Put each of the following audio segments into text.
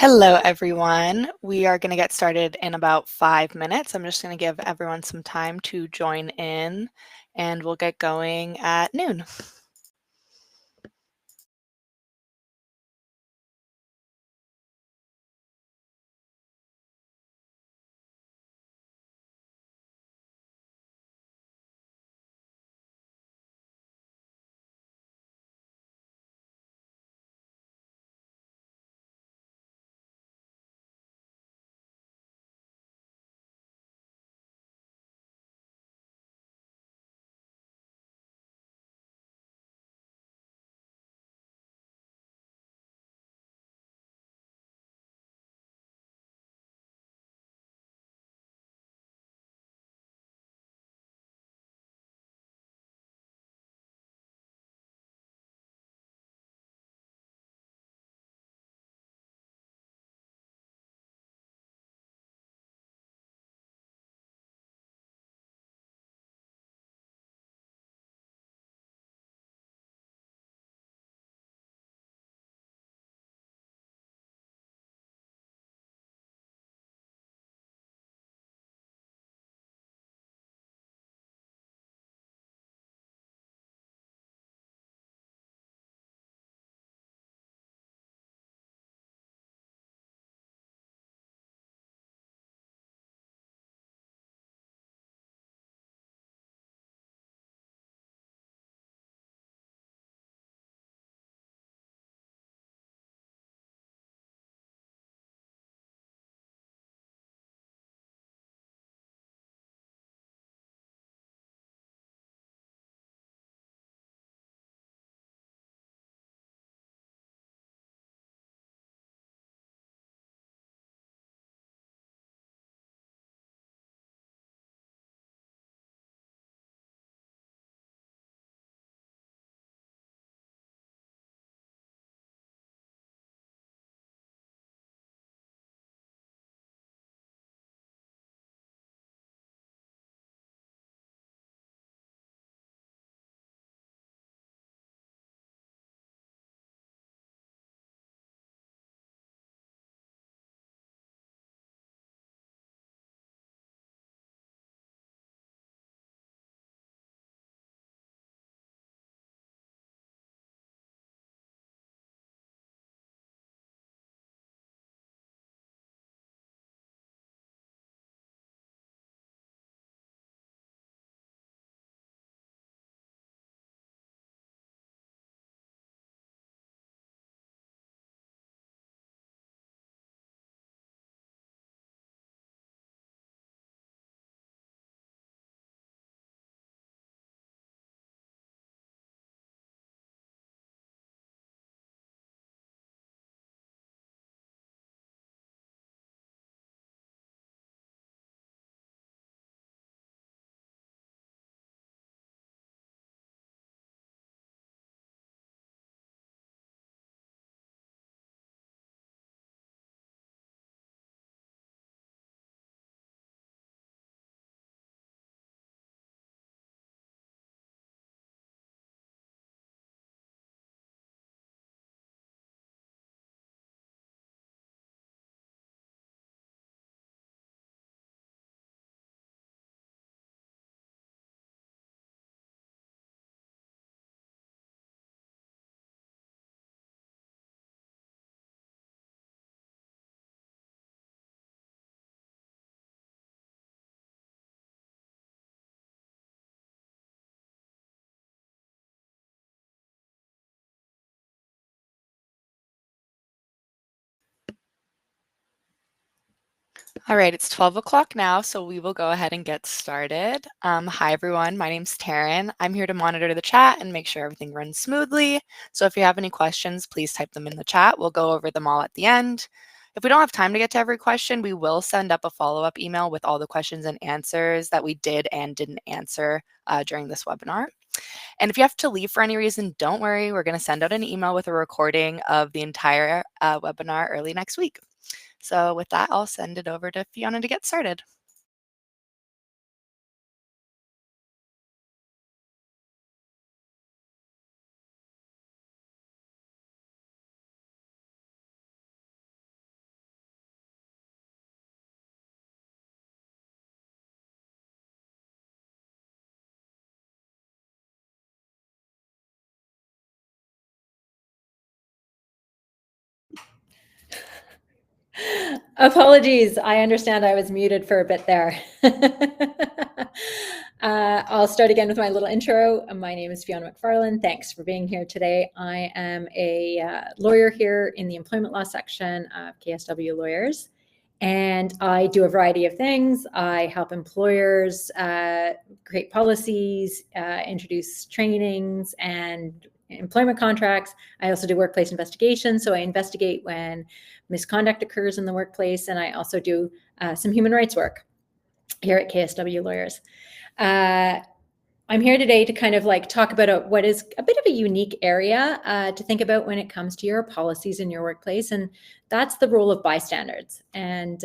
Hello, everyone. We are going to get started in about 5 minutes. I'm just going to give everyone some time to join in, and we'll get going at noon. All right, it's 12 o'clock now, so we will go ahead and get started. Hi, everyone. My name's Taryn. I'm here to monitor the chat and make sure everything runs smoothly. So if you have any questions, please type them in the chat. We'll go over them all at the end. If we don't have time to get to every question, we will send up a follow-up email with all the questions and answers that we did and didn't answer during this webinar. And if you have to leave for any reason, don't worry. We're going to send out an email with a recording of the entire webinar early next week. So with that, I'll send it over to Fiona to get started. Apologies. I understand I was muted for a bit there. I'll start again with my little intro. My name is Fiona McFarlane. Thanks for being here today. I am a lawyer here in the employment law section of KSW Lawyers, and I do a variety of things. I help employers create policies, introduce trainings and employment contracts. I also do workplace investigations, so I investigate when misconduct occurs in the workplace, and I also do some human rights work here at KSW Lawyers. I'm here today to kind of like talk about what is a bit of a unique area to think about when it comes to your policies in your workplace, and that's the role of bystanders. And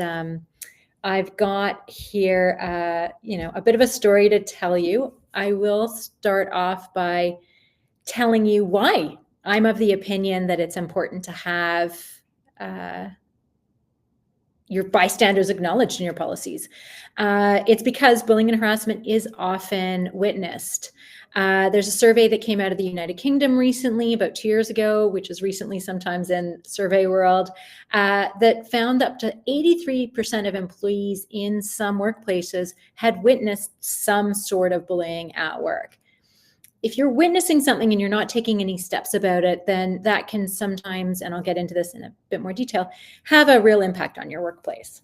I've got here, a bit of a story to tell you. I will start off by telling you why I'm of the opinion that it's important to have your bystanders acknowledged in your policies. It's because bullying and harassment is often witnessed. There's a survey that came out of the United Kingdom recently, about 2 years ago, which is recently sometimes in survey world, that found up to 83% of employees in some workplaces had witnessed some sort of bullying at work. If you're witnessing something and you're not taking any steps about it, then that can sometimes, and I'll get into this in a bit more detail, have a real impact on your workplace.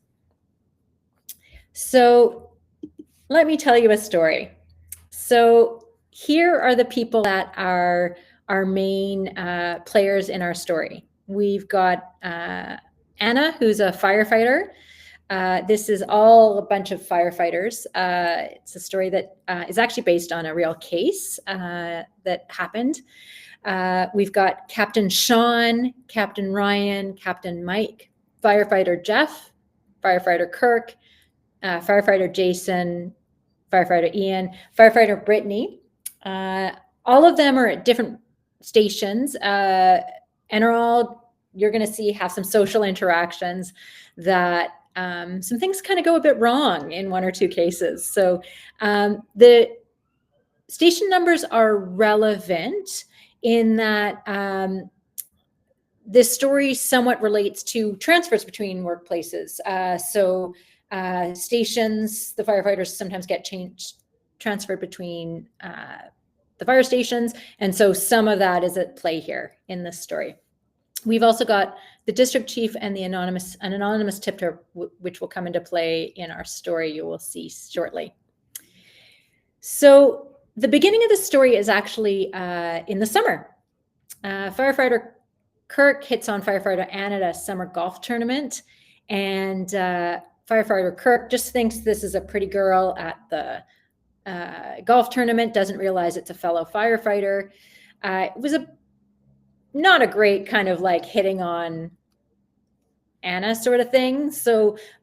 So let me tell you a story. So here are the people that are our main players in our story. We've got Anna, who's a firefighter. This is all a bunch of firefighters. It's a story that is actually based on a real case that happened. We've got Captain Sean, Captain Ryan, Captain Mike, firefighter Jeff, firefighter Kirk, firefighter Jason, firefighter Ian, firefighter Brittany. All of them are at different stations and are all, you're going to see, have some social interactions that some things kind of go a bit wrong in one or two cases. So the station numbers are relevant in that this story somewhat relates to transfers between workplaces. Stations, the firefighters sometimes get transferred between the fire stations. And so some of that is at play here in this story. We've also got the district chief and an anonymous tipper, which will come into play in our story, you will see shortly. So the beginning of the story is actually in the summer. Firefighter Kirk hits on firefighter Anna at a summer golf tournament, and firefighter Kirk just thinks this is a pretty girl at the golf tournament, doesn't realize it's a fellow firefighter. It was not a great kind of like hitting on Anna sort of thing.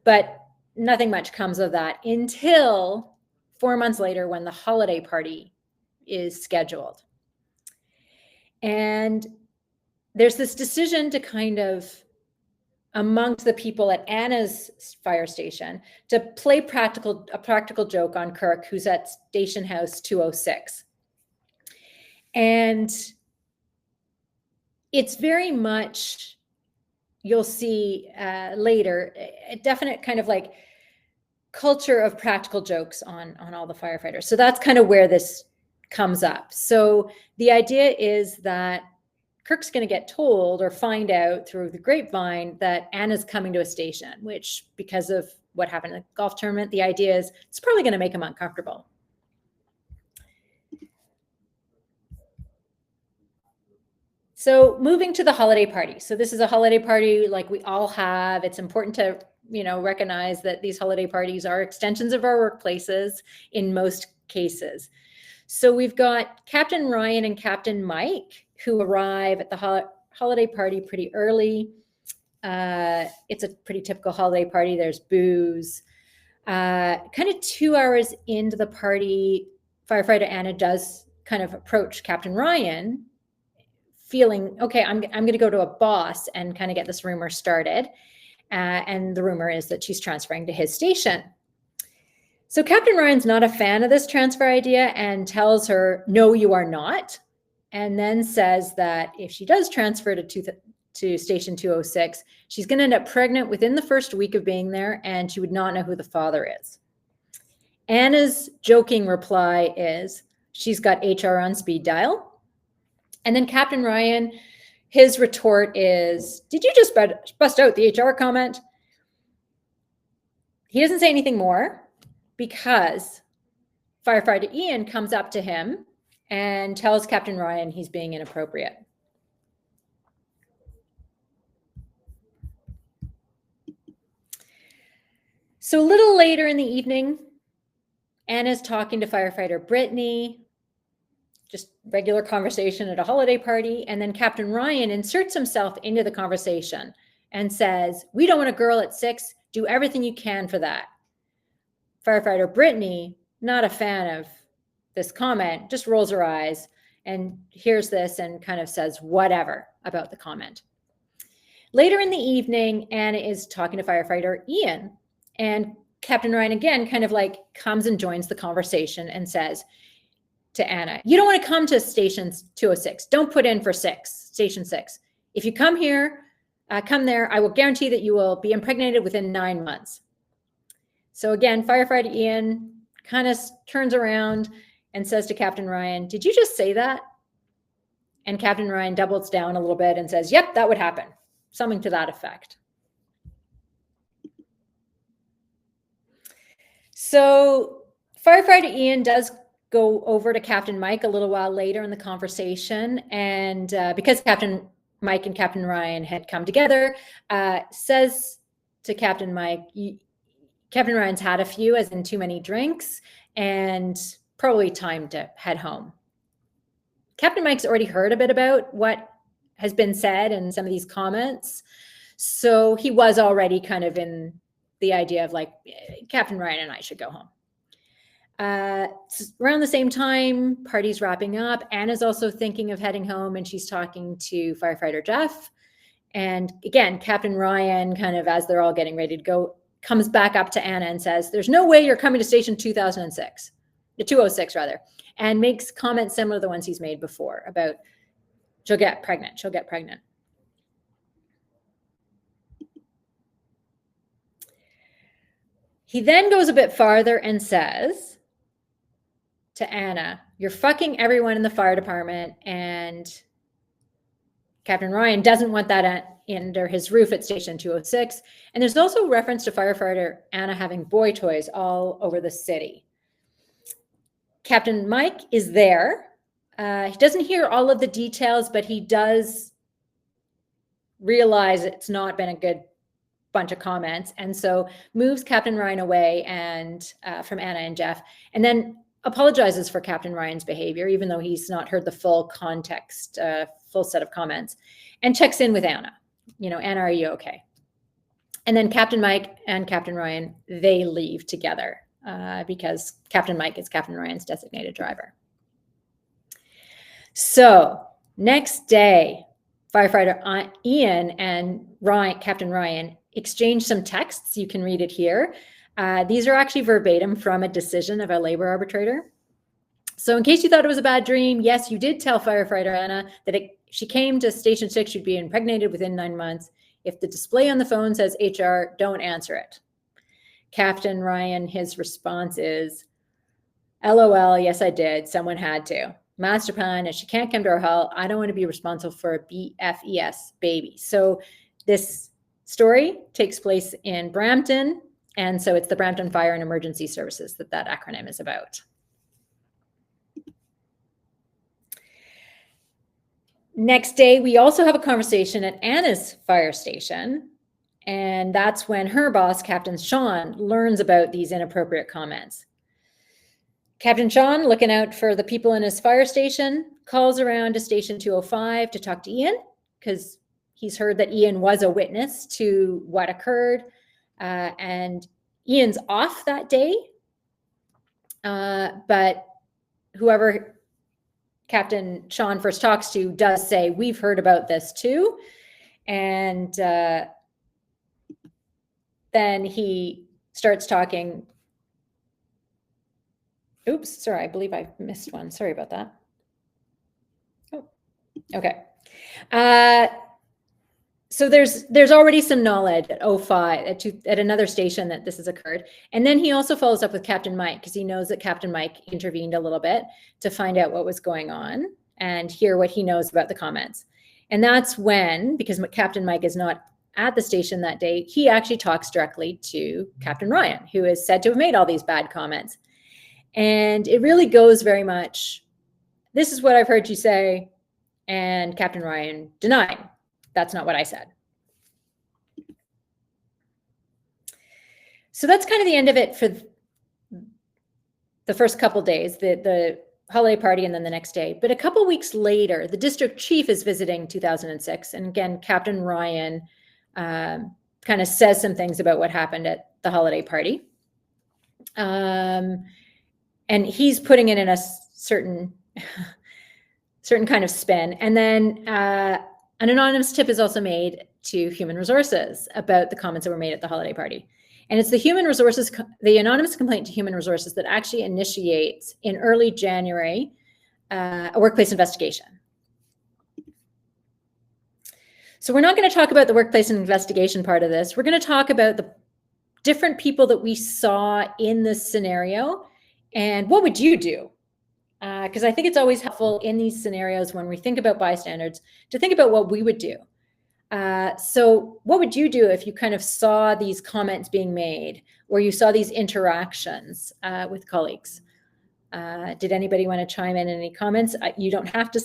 But nothing much comes of that until 4 months later when the holiday party is scheduled. And there's this decision to kind of, amongst the people at Anna's fire station, to play a practical joke on Kirk, who's at station house 206. And it's very much, you'll see later, a definite kind of like culture of practical jokes on all the firefighters. So that's kind of where this comes up. So the idea is that Kirk's going to get told or find out through the grapevine that Anna's coming to a station, which, because of what happened in the golf tournament, the idea is it's probably going to make him uncomfortable. So moving to the holiday party. So this is a holiday party like we all have. It's important to, recognize that these holiday parties are extensions of our workplaces in most cases. So we've got Captain Ryan and Captain Mike who arrive at the holiday party pretty early. It's a pretty typical holiday party. There's booze. Kind of 2 hours into the party, firefighter Anna does kind of approach Captain Ryan, feeling, okay, I'm going to go to a boss and kind of get this rumor started. And the rumor is that she's transferring to his station. So Captain Ryan's not a fan of this transfer idea and tells her, no, you are not. And then says that if she does transfer to to station 206. She's going to end up pregnant within the first week of being there, and she would not know who the father is. Anna's joking reply is, she's got HR on speed dial. And then Captain Ryan, his retort is, did you just bust out the HR comment? He doesn't say anything more because firefighter Ian comes up to him and tells Captain Ryan he's being inappropriate. So a little later in the evening, Anna's talking to firefighter Brittany, just regular conversation at a holiday party. And then Captain Ryan inserts himself into the conversation and says, we don't want a girl at 6. Do everything you can for that. Firefighter Brittany, not a fan of this comment, just rolls her eyes and hears this and kind of says whatever about the comment. Later in the evening, Anna is talking to firefighter Ian, and Captain Ryan again kind of like comes and joins the conversation and says to Anna, you don't want to come to station 206. Don't put in for station 6. If you come here, come there, I will guarantee that you will be impregnated within 9 months. So again, firefighter Ian kind of turns around and says to Captain Ryan, did you just say that? And Captain Ryan doubles down a little bit and says, yep, that would happen. Something to that effect. So firefighter Ian does go over to Captain Mike a little while later in the conversation. And because Captain Mike and Captain Ryan had come together, says to Captain Mike, Captain Ryan's had a few, as in too many drinks, and probably time to head home. Captain Mike's already heard a bit about what has been said and some of these comments. So he was already kind of in the idea of like, Captain Ryan and I should go home. Around the same time, party's wrapping up. Anna's also thinking of heading home, and she's talking to firefighter Jeff. And again, Captain Ryan, kind of as they're all getting ready to go, comes back up to Anna and says, there's no way you're coming to station 206 rather, and makes comments similar to the ones he's made before about she'll get pregnant. He then goes a bit farther and says to Anna, you're fucking everyone in the fire department, and Captain Ryan doesn't want that under his roof at station 206. And there's also reference to firefighter Anna having boy toys all over the city. Captain Mike is there. He doesn't hear all of the details, but he does realize it's not been a good bunch of comments, and so moves Captain Ryan away and from Anna and Jeff, and then apologizes for Captain Ryan's behavior, even though he's not heard the full context, full set of comments, and checks in with Anna. You know, Anna, are you okay? And then Captain Mike and Captain Ryan, they leave together because Captain Mike is Captain Ryan's designated driver. So next day, firefighter Ian and Captain Ryan exchange some texts. You can read it here. These are actually verbatim from a decision of a labor arbitrator. So in case you thought it was a bad dream, yes, you did tell firefighter Anna that she came to station 6, she'd be impregnated within 9 months. If the display on the phone says HR, don't answer it. Captain Ryan, his response is, LOL, yes, I did. Someone had to. Master plan, if she can't come to our hall, I don't want to be responsible for a BFES baby. So this story takes place in Brampton. And so it's the Brampton Fire and Emergency Services that acronym is about. Next day, we also have a conversation at Anna's fire station. And that's when her boss, Captain Sean, learns about these inappropriate comments. Captain Sean, looking out for the people in his fire station, calls around to station 205 to talk to Ian, because he's heard that Ian was a witness to what occurred. And Ian's off that day. But whoever Captain Sean first talks to does say, we've heard about this too. And then he starts talking. Oops, sorry, I believe I missed one. Sorry about that. Oh, okay. So there's already some knowledge at 05 at another station that this has occurred. And then he also follows up with Captain Mike because he knows that Captain Mike intervened a little bit to find out what was going on and hear what he knows about the comments. And that's when, because Captain Mike is not at the station that day, he actually talks directly to Captain Ryan, who is said to have made all these bad comments. And it really goes very much, this is what I've heard you say, and Captain Ryan denying. That's not what I said. So that's kind of the end of it for the first couple days, the holiday party and then the next day. But a couple weeks later, the district chief is visiting 2006. And again, Captain Ryan kind of says some things about what happened at the holiday party. And he's putting it in a certain kind of spin. And then an anonymous tip is also made to Human Resources about the comments that were made at the holiday party. And it's the anonymous complaint to Human Resources that actually initiates in early January a workplace investigation. So we're not going to talk about the workplace investigation part of this. We're going to talk about the different people that we saw in this scenario and what would you do? Because I think it's always helpful in these scenarios when we think about bystanders to think about what we would do. So what would you do if you kind of saw these comments being made or you saw these interactions with colleagues? Did anybody want to chime in any comments? You don't have to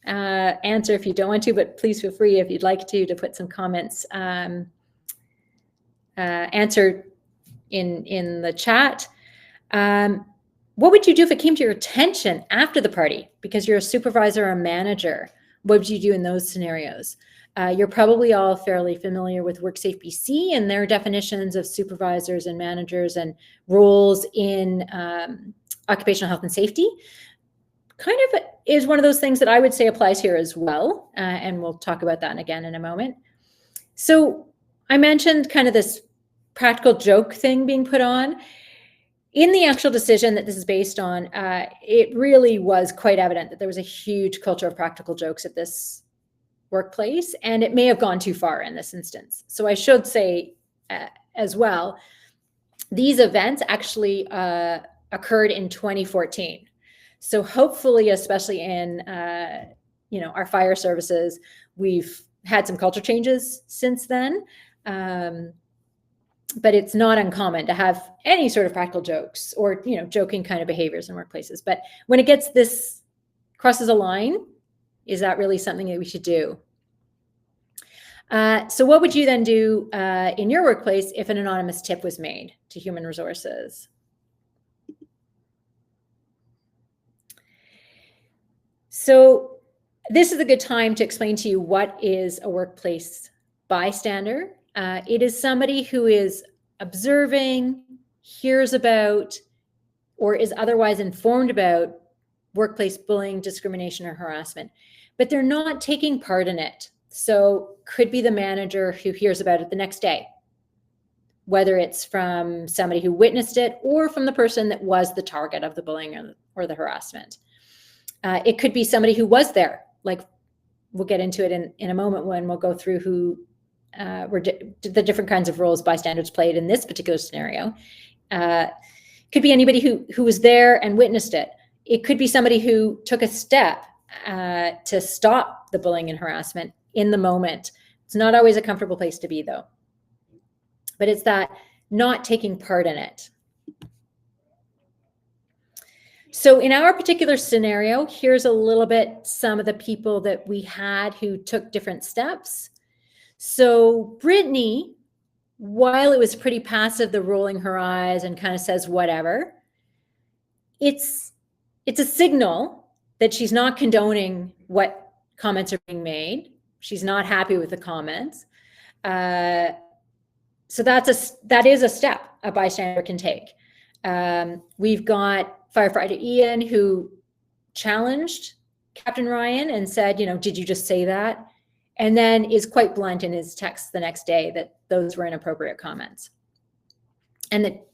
answer if you don't want to, but please feel free if you'd like to put some comments, answer in the chat. What would you do if it came to your attention after the party because you're a supervisor or a manager? What would you do in those scenarios? You're probably all fairly familiar with WorkSafe BC and their definitions of supervisors and managers and roles in occupational health and safety. Kind of is one of those things that I would say applies here as well. And we'll talk about that again in a moment. So I mentioned kind of this practical joke thing being put on. In the actual decision that this is based on, it really was quite evident that there was a huge culture of practical jokes at this workplace, and it may have gone too far in this instance. So I should say as well, these events actually occurred in 2014. So hopefully, especially in our fire services, we've had some culture changes since then. But it's not uncommon to have any sort of practical jokes or, joking kind of behaviors in workplaces. But when it crosses a line, is that really something that we should do? So what would you then do in your workplace if an anonymous tip was made to Human Resources? So this is a good time to explain to you what is a workplace bystander. It is somebody who is observing, hears about, or is otherwise informed about workplace bullying, discrimination, or harassment, but they're not taking part in it. So could be the manager who hears about it the next day, whether it's from somebody who witnessed it or from the person that was the target of the bullying or the harassment. It could be somebody who was there, like we'll get into it in a moment when we'll go through who were the different kinds of roles bystanders played in this particular scenario. Could be anybody who was there and witnessed it. It could be somebody who took a step to stop the bullying and harassment in the moment. It's not always a comfortable place to be, though. But it's that not taking part in it. So in our particular scenario, here's a little bit some of the people that we had who took different steps. So Brittany, while it was pretty passive, the rolling her eyes and kind of says whatever, it's a signal that she's not condoning what comments are being made. She's not happy with the comments. So that is a step a bystander can take. We've got firefighter Ian who challenged Captain Ryan and said, did you just say that? And then is quite blunt in his text the next day that those were inappropriate comments. And that,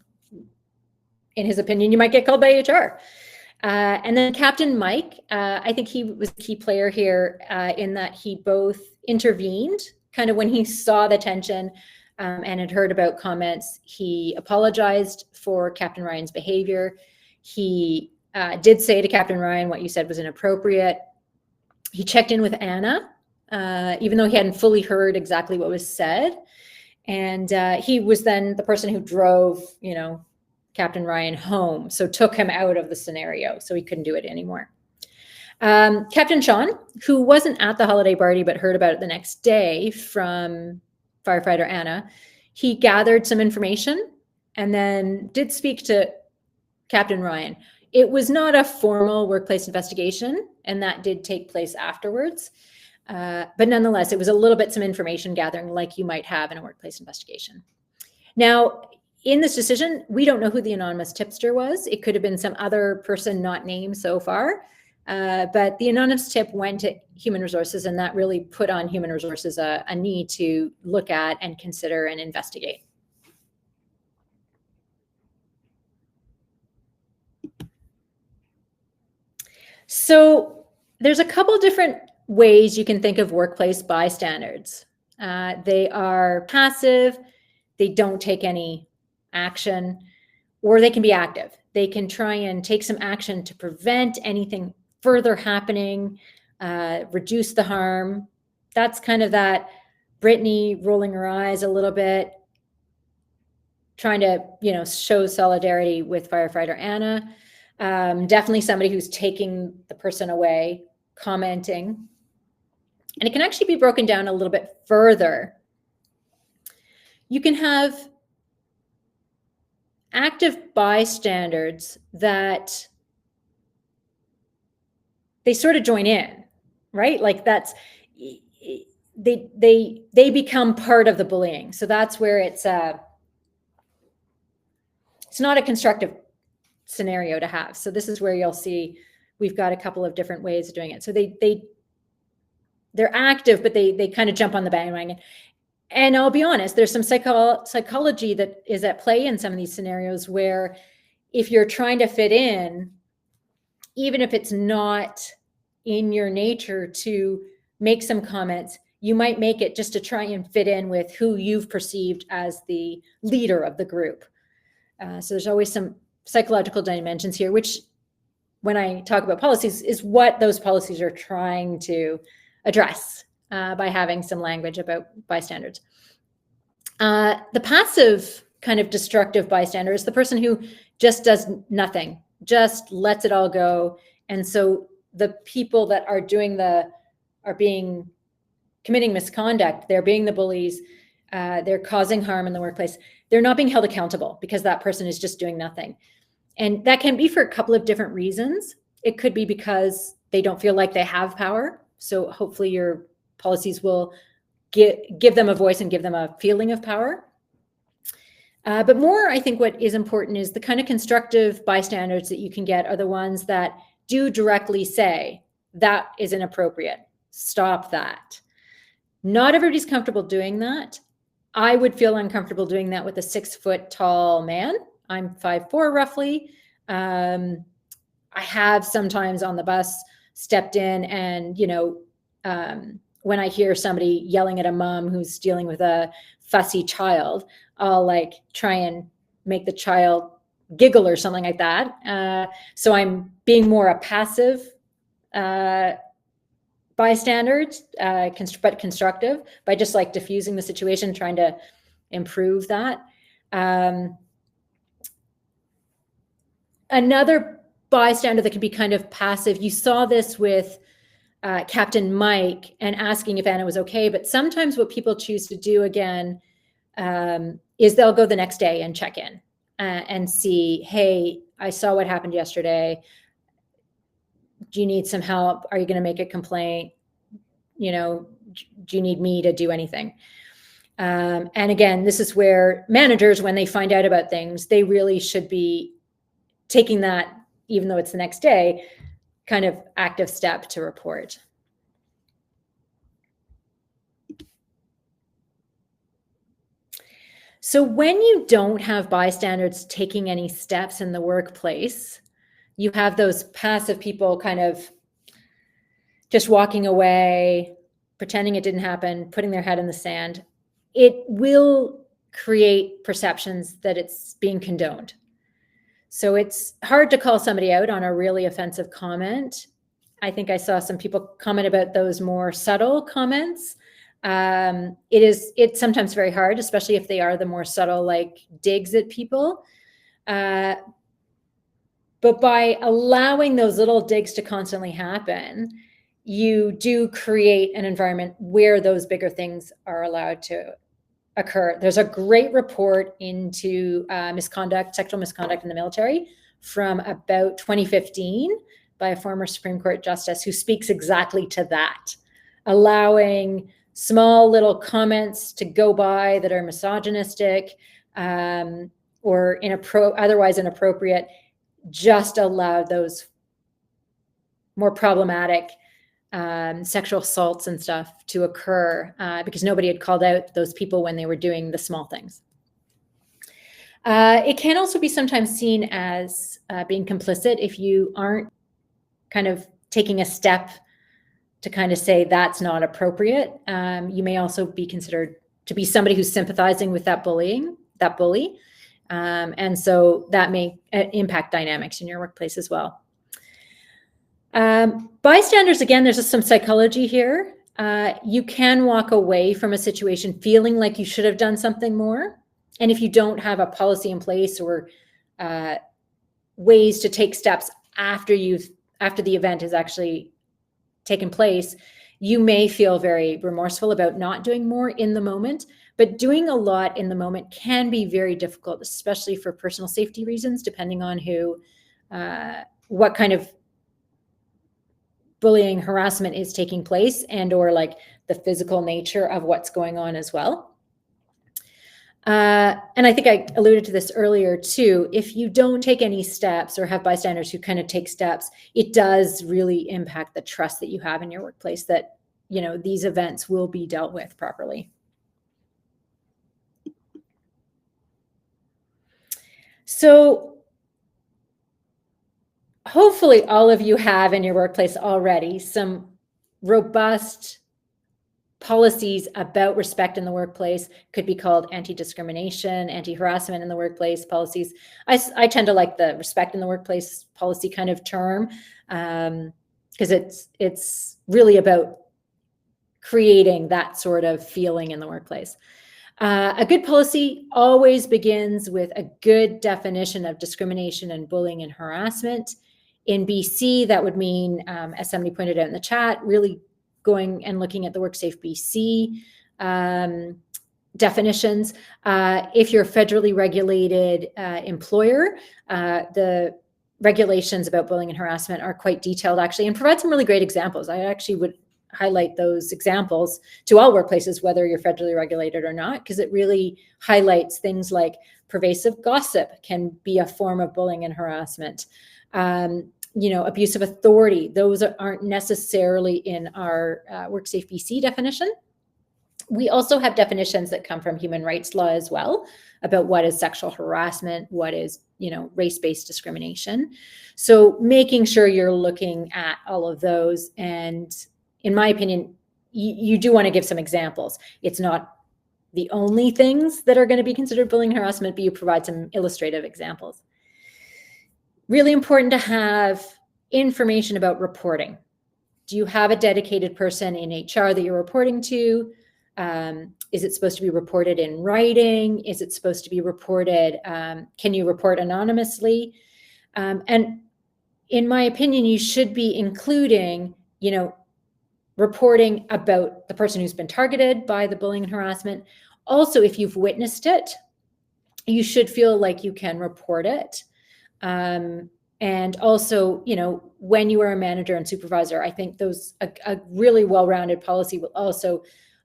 in his opinion, you might get called by HR. And then Captain Mike, I think he was a key player here in that he both intervened kind of when he saw the tension and had heard about comments. He apologized for Captain Ryan's behavior. He did say to Captain Ryan what you said was inappropriate. He checked in with Anna, even though he hadn't fully heard exactly what was said. And he was then the person who drove, Captain Ryan home, so took him out of the scenario, so he couldn't do it anymore. Captain Sean, who wasn't at the holiday party but heard about it the next day from firefighter Anna, he gathered some information and then did speak to Captain Ryan. It was not a formal workplace investigation, and that did take place afterwards. But nonetheless, it was a little bit some information gathering like you might have in a workplace investigation. Now, in this decision, we don't know who the anonymous tipster was. It could have been some other person not named so far. But the anonymous tip went to Human Resources, and that really put on Human Resources a need to look at and consider and investigate. So there's a couple different ways you can think of workplace bystanders. They are passive, they don't take any action, or they can be active. They can try and take some action to prevent anything further happening, reduce the harm. That's kind of that Brittany rolling her eyes a little bit, trying to, show solidarity with firefighter Anna. Definitely somebody who's taking the person away, commenting. And it can actually be broken down a little bit further. You can have active bystanders that they sort of join in, right? Like that's, they become part of the bullying. So that's where it's not a constructive scenario to have. So this is where you'll see we've got a couple of different ways of doing it. So they're active, but they kind of jump on the bandwagon. And I'll be honest, there's some psychology that is at play in some of these scenarios where if you're trying to fit in, even if it's not in your nature to make some comments, you might make it just to try and fit in with who you've perceived as the leader of the group. So there's always some psychological dimensions here, which when I talk about policies is what those policies are trying to address by having some language about bystanders. The passive kind of destructive bystander is the person who just does nothing, just lets it all go. And so the people that are committing misconduct, they're being the bullies, they're causing harm in the workplace, they're not being held accountable because that person is just doing nothing. And that can be for a couple of different reasons. It could be because they don't feel like they have power. So hopefully your policies will give them a voice and give them a feeling of power. But more, I think what is important is the kind of constructive bystanders that you can get are the ones that do directly say, that is inappropriate, stop that. Not everybody's comfortable doing that. I would feel uncomfortable doing that with a 6-foot tall man. I'm 5'4" roughly. I have sometimes on the bus stepped in and, when I hear somebody yelling at a mom who's dealing with a fussy child, I'll like try and make the child giggle or something like that. So I'm being more a passive bystander, but constructive by just like diffusing the situation, trying to improve that. Another bystander that can be kind of passive, you saw this with Captain Mike and asking if Anna was okay, but sometimes what people choose to do again is they'll go the next day and check in and see, hey, I saw what happened yesterday. Do you need some help? Are you going to make a complaint? Do you need me to do anything? And again, this is where managers, when they find out about things, they really should be taking that, even though it's the next day, kind of active step to report. So when you don't have bystanders taking any steps in the workplace, you have those passive people kind of just walking away, pretending it didn't happen, putting their head in the sand, it will create perceptions that it's being condoned. So it's hard to call somebody out on a really offensive comment. I think I saw some people comment about those more subtle comments. It's sometimes very hard, especially if they are the more subtle, like digs at people. But by allowing those little digs to constantly happen, you do create an environment where those bigger things are allowed to occur. There's a great report into sexual misconduct in the military from about 2015 by a former Supreme Court justice who speaks exactly to that, allowing small little comments to go by that are misogynistic or otherwise inappropriate, just allow those more problematic sexual assaults and stuff to occur because nobody had called out those people when they were doing the small things. It can also be sometimes seen as being complicit if you aren't kind of taking a step to kind of say that's not appropriate. You may also be considered to be somebody who's sympathizing with that bully. And so that may impact dynamics in your workplace as well. Bystanders, again, there's some psychology here. You can walk away from a situation feeling like you should have done something more. And if you don't have a policy in place or ways to take steps after the event has actually taken place, you may feel very remorseful about not doing more in the moment. But doing a lot in the moment can be very difficult, especially for personal safety reasons, depending on what kind of bullying, harassment is taking place and or like the physical nature of what's going on as well. And I think I alluded to this earlier too. If you don't take any steps or have bystanders who kind of take steps, it does really impact the trust that you have in your workplace that, these events will be dealt with properly. So hopefully all of you have in your workplace already some robust policies about respect in the workplace. Could be called anti-discrimination, anti-harassment in the workplace policies. I tend to like the respect in the workplace policy kind of term because it's really about creating that sort of feeling in the workplace. A good policy always begins with a good definition of discrimination and bullying and harassment. In BC, that would mean, as somebody pointed out in the chat, really going and looking at the WorkSafe BC definitions. If you're a federally regulated employer, the regulations about bullying and harassment are quite detailed actually and provide some really great examples. I actually would highlight those examples to all workplaces, whether you're federally regulated or not, because it really highlights things pervasive gossip can be a form of bullying and harassment. Abuse of authority, those aren't necessarily in our WorkSafe BC definition. We also have definitions that come from human rights law as well about what is sexual harassment, what is, race-based discrimination. So making sure you're looking at all of those. And in my opinion, you do want to give some examples. It's not the only things that are going to be considered bullying and harassment, but you provide some illustrative examples. Really important to have information about reporting. Do you have a dedicated person in HR that you're reporting to? Is it supposed to be reported in writing? Is it supposed to be reported? Can you report anonymously? And in my opinion, you should be including, reporting about the person who's been targeted by the bullying and harassment. Also, if you've witnessed it, you should feel like you can report it. And also, when you are a manager and supervisor, I think a really well-rounded policy will also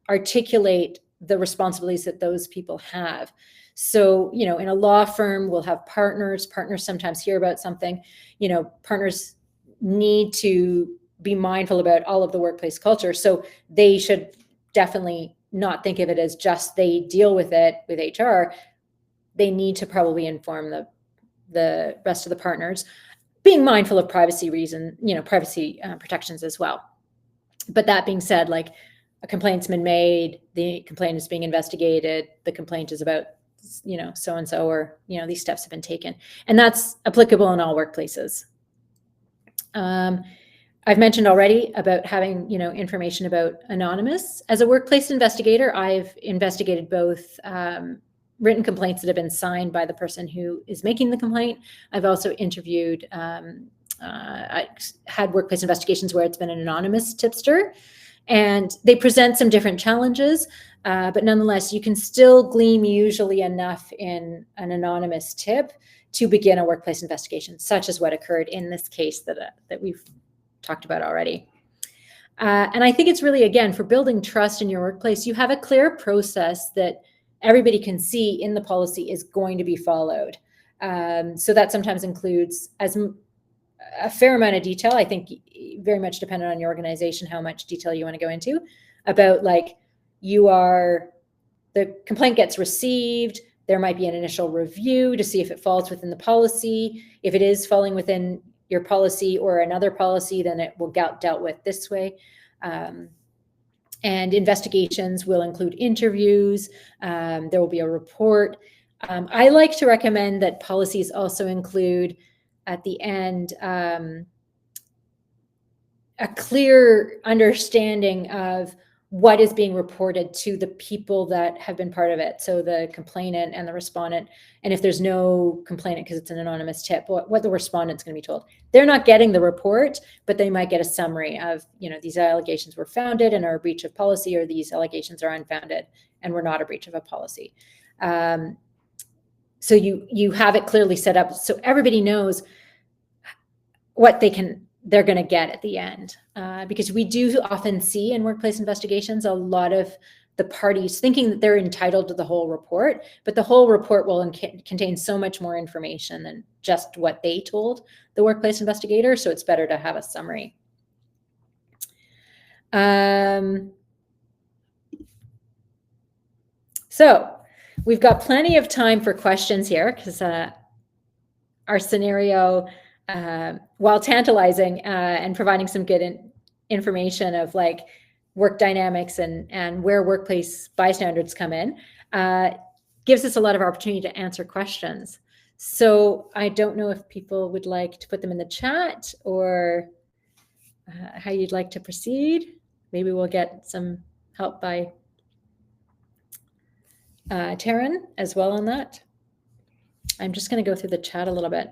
articulate the responsibilities that those people have. So, in a law firm, we'll have partners. Partners sometimes hear about something. Partners need to be mindful about all of the workplace culture. So they should definitely not think of it as just they deal with it with HR. They need to probably inform the rest of the partners. being mindful of privacy protections as well. But that being said, like, a complaint's been made, the complaint is being investigated, the complaint is about, so-and-so, or, these steps have been taken. And that's applicable in all workplaces. I've mentioned already about having, information about anonymous. As a workplace investigator, I've investigated both written complaints that have been signed by the person who is making the complaint. I've also interviewed, I had workplace investigations where it's been an anonymous tipster, and they present some different challenges, but nonetheless, you can still glean usually enough in an anonymous tip to begin a workplace investigation, such as what occurred in this case that we've talked about already. And I think it's really, again, for building trust in your workplace, you have a clear process that everybody can see in the policy is going to be followed. So that sometimes includes a fair amount of detail. I think very much dependent on your organization, how much detail you want to go into about, like, the complaint gets received. There might be an initial review to see if it falls within the policy. If it is falling within your policy or another policy, then it will get dealt with this way. And investigations will include interviews. There will be a report. I like to recommend that policies also include, at the end, a clear understanding of what is being reported to the people that have been part of it. So the complainant and the respondent. And if there's no complainant, because it's an anonymous tip, what the respondent's going to be told. They're not getting the report, but they might get a summary of, these allegations were founded and are a breach of policy, or these allegations are unfounded and were not a breach of a policy. So you have it clearly set up so everybody knows what they're going to get at the end, because we do often see in workplace investigations a lot of the parties thinking that they're entitled to the whole report, but the whole report will contain so much more information than just what they told the workplace investigator. So it's better to have a summary. So we've got plenty of time for questions here, because our scenario, while tantalizing and providing some good information of, like, work dynamics and where workplace bystanders come in, gives us a lot of opportunity to answer questions. So I don't know if people would like to put them in the chat, or how you'd like to proceed. Maybe we'll get some help by Taryn as well on that. I'm just going to go through the chat a little bit.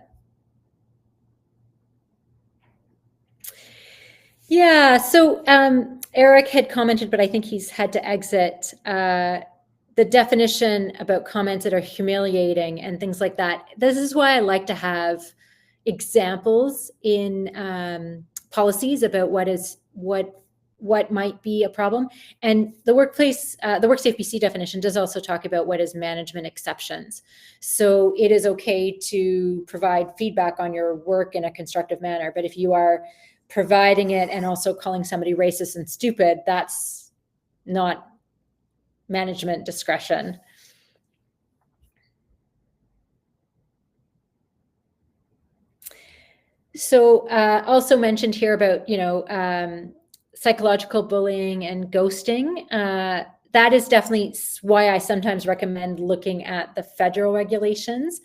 Yeah, so Eric had commented, but I think he's had to exit, the definition about comments that are humiliating and things like that. This is why I like to have examples in policies about what might be a problem. And the workplace, the WorkSafe BC definition does also talk about what is management exceptions. So it is okay to provide feedback on your work in a constructive manner, but if you are providing it and also calling somebody racist and stupid, that's not management discretion. So also mentioned here about, psychological bullying and ghosting. That is definitely why I sometimes recommend looking at the federal regulations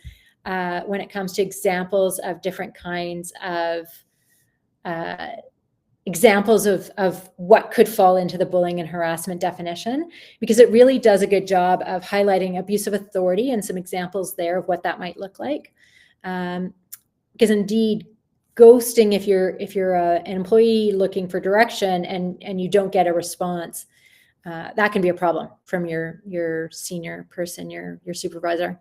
when it comes to examples of different kinds of examples of what could fall into the bullying and harassment definition, because it really does a good job of highlighting abuse of authority and some examples there of what that might look like. Because indeed, ghosting, if you're an employee looking for direction and you don't get a response, that can be a problem from your senior person, your supervisor.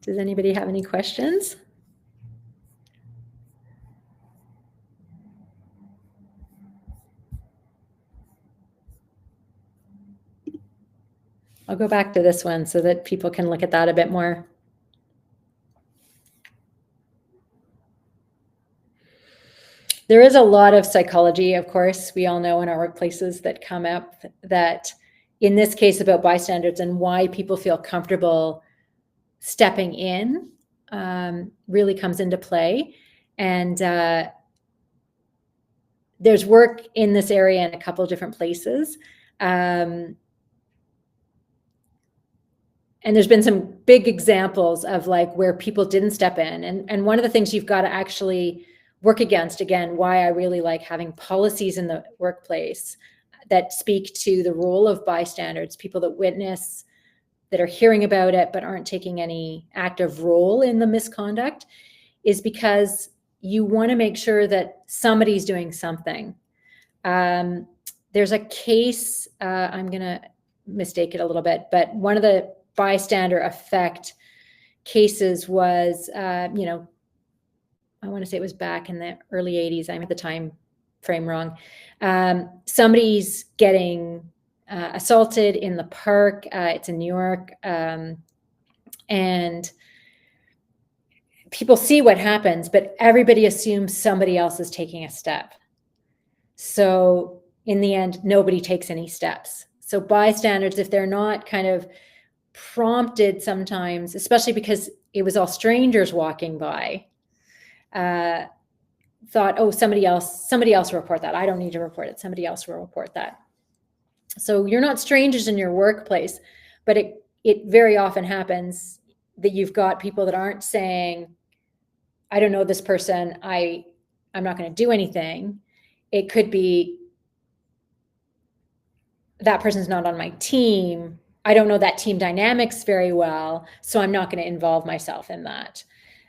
Does anybody have any questions? I'll go back to this one so that people can look at that a bit more. There is a lot of psychology, of course, we all know in our workplaces that come up that in this case about bystanders and why people feel comfortable stepping in really comes into play. And there's work in this area in a couple of different places. And there's been some big examples of like where people didn't step in. And one of the things you've got to actually work against, again, why I really like having policies in the workplace that speak to the role of bystanders, people that witness, that are hearing about it, but aren't taking any active role in the misconduct, is because you want to make sure that somebody's doing something. There's a case, I'm going to mistake it a little bit, but one of the bystander effect cases was, I want to say it was back in the early 80s. I'm at the time frame wrong. Somebody's getting assaulted in the park. It's in New York. And people see what happens, but everybody assumes somebody else is taking a step. So in the end, nobody takes any steps. So bystanders, if they're not kind of prompted sometimes, especially because it was all strangers walking by, thought, oh, somebody else will report that. I don't need to report it. Somebody else will report that. So you're not strangers in your workplace, but it very often happens that you've got people that aren't saying, I don't know this person, I'm not going to do anything. It could be that person's not on my team. I don't know that team dynamics very well, so I'm not going to involve myself in that.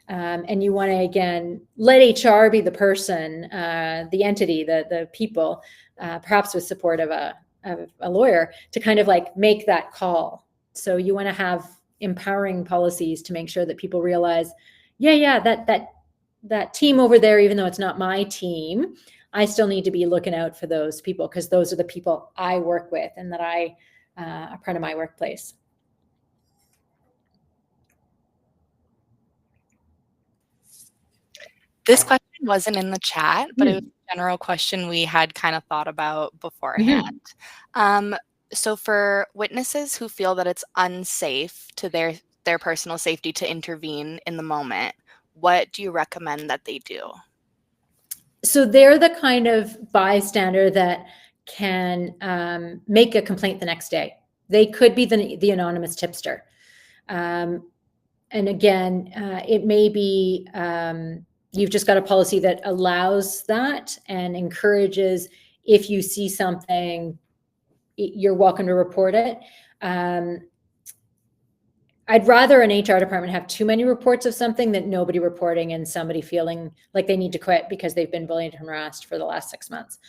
And you want to, again, let HR be the person, the entity, the people, perhaps with support of a lawyer, to kind of like make that call. So you want to have empowering policies to make sure that people realize, that team over there, even though it's not my team, I still need to be looking out for those people because those are the people I work with and that I are part of my workplace. This question wasn't in the chat, but it was a general question we had kind of thought about beforehand. So for witnesses who feel that it's unsafe to their personal safety to intervene in the moment, what do you recommend that they do? So they're the kind of bystander that can make a complaint the next day. They could be the anonymous tipster. And again, it may be you've just got a policy that allows that and encourages, if you see something, you're welcome to report it. I'd rather an HR department have too many reports of something than nobody reporting and somebody feeling like they need to quit because they've been bullied and harassed for the last 6 months.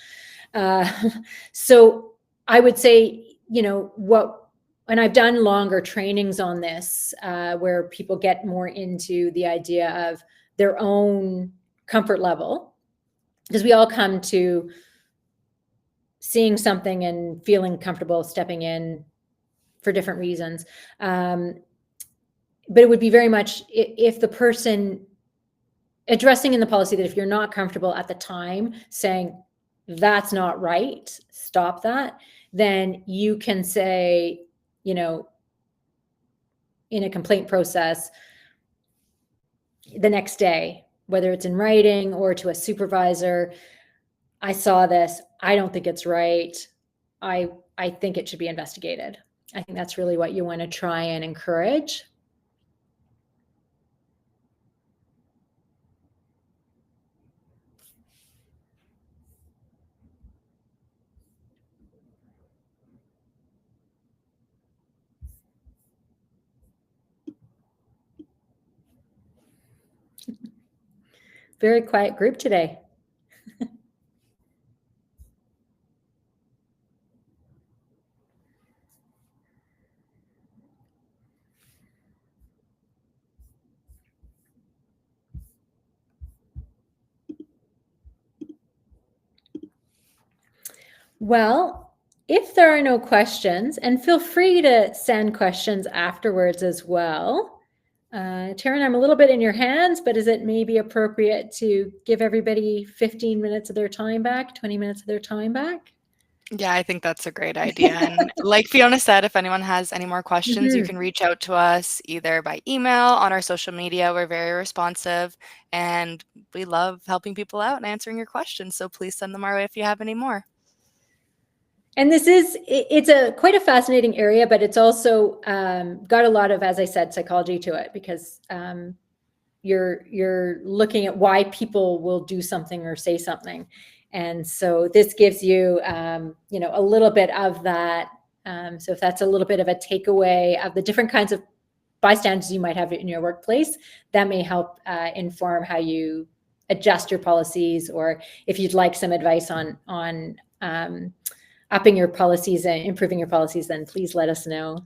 So I would say, and I've done longer trainings on this where people get more into the idea of their own comfort level, because we all come to seeing something and feeling comfortable stepping in for different reasons. But it would be very much if the person addressing in the policy that if you're not comfortable at the time saying that's not right, stop that, then you can say, in a complaint process the next day, whether it's in writing or to a supervisor, I saw this, I don't think it's right. I think it should be investigated. I think that's really what you want to try and encourage. Very quiet group today. Well, if there are no questions, and feel free to send questions afterwards as well, Taryn, I'm a little bit in your hands, but is it maybe appropriate to give everybody 15 minutes of their time back, 20 minutes of their time back? Yeah, I think that's a great idea. And like Fiona said, if anyone has any more questions, you can reach out to us either by email, on our social media. We're very responsive and we love helping people out and answering your questions. So please send them our way if you have any more. And it's quite a fascinating area, but it's also got a lot of, as I said, psychology to it, because you're looking at why people will do something or say something. And so this gives you, a little bit of that. So if that's a little bit of a takeaway of the different kinds of bystanders you might have in your workplace, that may help inform how you adjust your policies, or if you'd like some advice on upping your policies and improving your policies, then please let us know.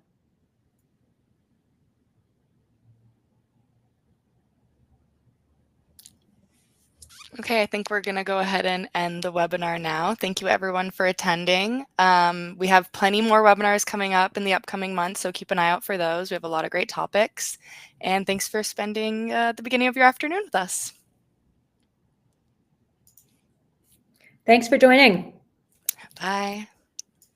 Okay, I think we're going to go ahead and end the webinar now. Thank you everyone for attending. We have plenty more webinars coming up in the upcoming months, so keep an eye out for those. We have a lot of great topics. And thanks for spending the beginning of your afternoon with us. Thanks for joining. Bye.